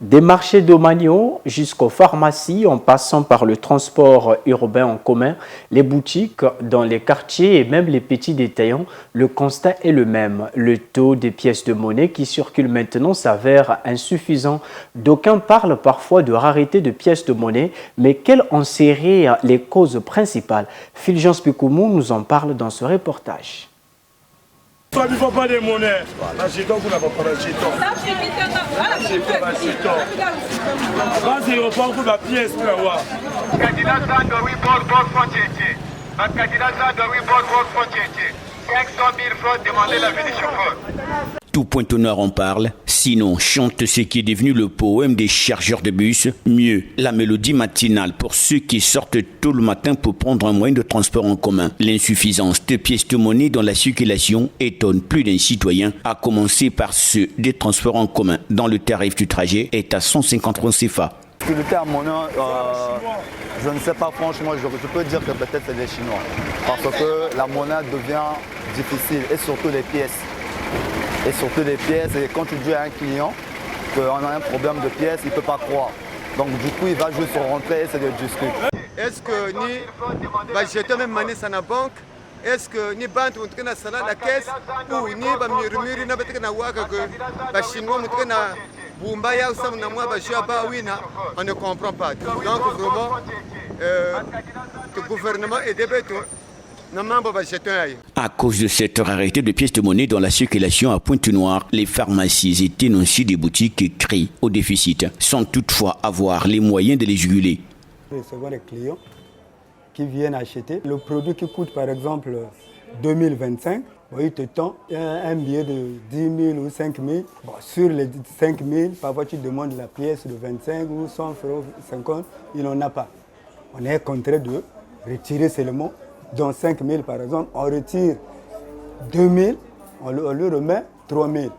Des marchés domaniaux jusqu'aux pharmacies, en passant par le transport urbain en commun, les boutiques dans les quartiers et même les petits détaillants, le constat est le même. Le taux des pièces de monnaie qui circulent maintenant s'avère insuffisant. D'aucuns parlent parfois de rareté de pièces de monnaie, mais quelles en seraient les causes principales? Fulgence Pikoumou nous en parle dans ce reportage. Il ne faut pas de monnaie. La jeton, vous n'avez pas de jeton. Vas-y, on prend la pièce. Tout Pointe-Noire en parle, sinon chante ce qui est devenu le poème des chargeurs de bus, mieux la mélodie matinale pour ceux qui sortent tôt le matin pour prendre un moyen de transport en commun. L'insuffisance de pièces de monnaie dans la circulation étonne plus d'un citoyen, à commencer par ceux des transports en commun, dont le tarif du trajet est à 150 francs CFA. Le terme monnaie, je ne sais pas franchement, je peux dire que peut-être c'est des Chinois, parce que la monnaie devient difficile, et surtout les pièces. Et quand tu dis à un client qu'on a un problème de pièces, il ne peut pas croire. Donc du coup, il va juste rentrer et c'est de discuter. Est-ce que ni jeter même monnaie à la banque? Est-ce que ni banque on traîne à la caisse ou ni murmure na beteka na waka que chinois on traîne à Bumbaya ou ça na moi ba wina, on ne comprend pas. Donc vraiment le gouvernement est débêté. À cause de cette rareté de pièces de monnaie dans la circulation à Pointe-Noire, les pharmacies et ténoncis des boutiques crient au déficit, sans toutefois avoir les moyens de les juguler. Recevoir les clients qui viennent acheter. Le produit qui coûte par exemple 2025, il te tend un billet de 10 000 ou 5 000. Bon, sur les 5 000, parfois tu demandes la pièce de 25 ou 100 francs, 50, il n'en a pas. On est contraint de retirer seulement. Dans 5 000 par exemple, on retire 2 000, on lui remet 3 000.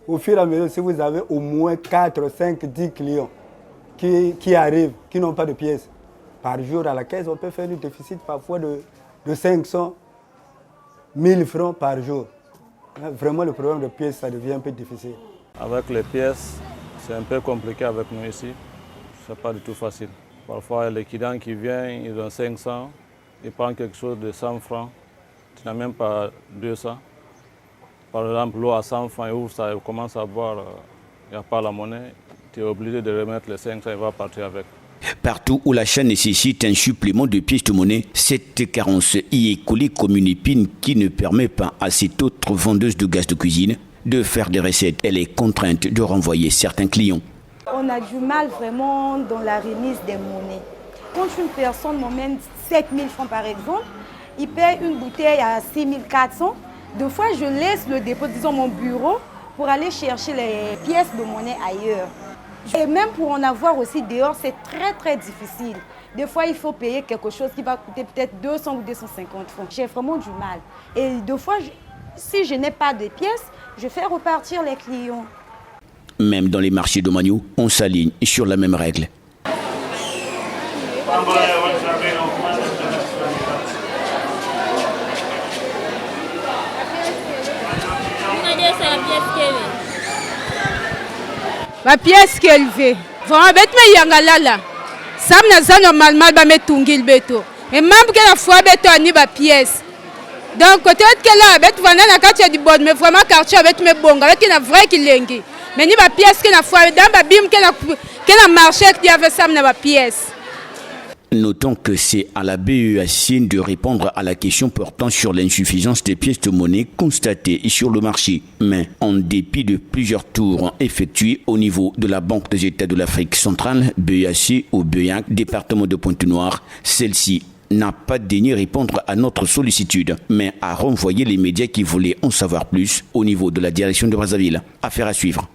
Au fur et à mesure, si vous avez au moins 4, 5, 10 clients qui arrivent, qui n'ont pas de pièces, par jour à la caisse, on peut faire un déficit parfois de 500 000 francs par jour. Vraiment, le problème de pièces, ça devient un peu difficile. Avec les pièces, c'est un peu compliqué avec nous ici. Ce n'est pas du tout facile. Parfois, les clients qui viennent, ils ont 500. Il prend quelque chose de 100 francs, tu n'as même pas 200. Par exemple, l'eau à 100 francs, et où ça commence à boire, il n'y a pas la monnaie, tu es obligé de remettre les 500 et va partir avec. Partout où l'achat nécessite un supplément de pièces de monnaie, cette carence y est collée comme une épine qui ne permet pas à cette autre vendeuse de gaz de cuisine de faire des recettes. Elle est contrainte de renvoyer certains clients. On a du mal vraiment dans la remise des monnaies. Quand une personne m'emmène 7 000 francs par exemple, il paye une bouteille à 6 400. Deux fois, je laisse le dépôt, disons mon bureau, pour aller chercher les pièces de monnaie ailleurs. Et même pour en avoir aussi dehors, c'est très difficile. Des fois, il faut payer quelque chose qui va coûter peut-être 200 ou 250 francs. J'ai vraiment du mal. Et deux fois, si je n'ai pas de pièces, je fais repartir les clients. Même dans les marchés domaniaux, on s'aligne sur la même règle. Ma pièce qu'elle veut. Vraiment, bête me yangalala. Sam na zano mal ba me tungil beto. Et même que la fois beto ani ba pièce. Donc côté que là bête vana na quartier du bod mais vraiment quartier avec me bonga avec na vrai kilengi. Mais ni ba pièce que na fois dans ba bim que na marché qui avait sam na ba pièce. Notons que c'est à la BEAC de répondre à la question portant sur l'insuffisance des pièces de monnaie constatées sur le marché. Mais en dépit de plusieurs tours effectués au niveau de la Banque des États de l'Afrique centrale, BEAC ou BEAC, département de Pointe-Noire, celle-ci n'a pas daigné répondre à notre sollicitude, mais a renvoyé les médias qui voulaient en savoir plus au niveau de la direction de Brazzaville. Affaire à suivre.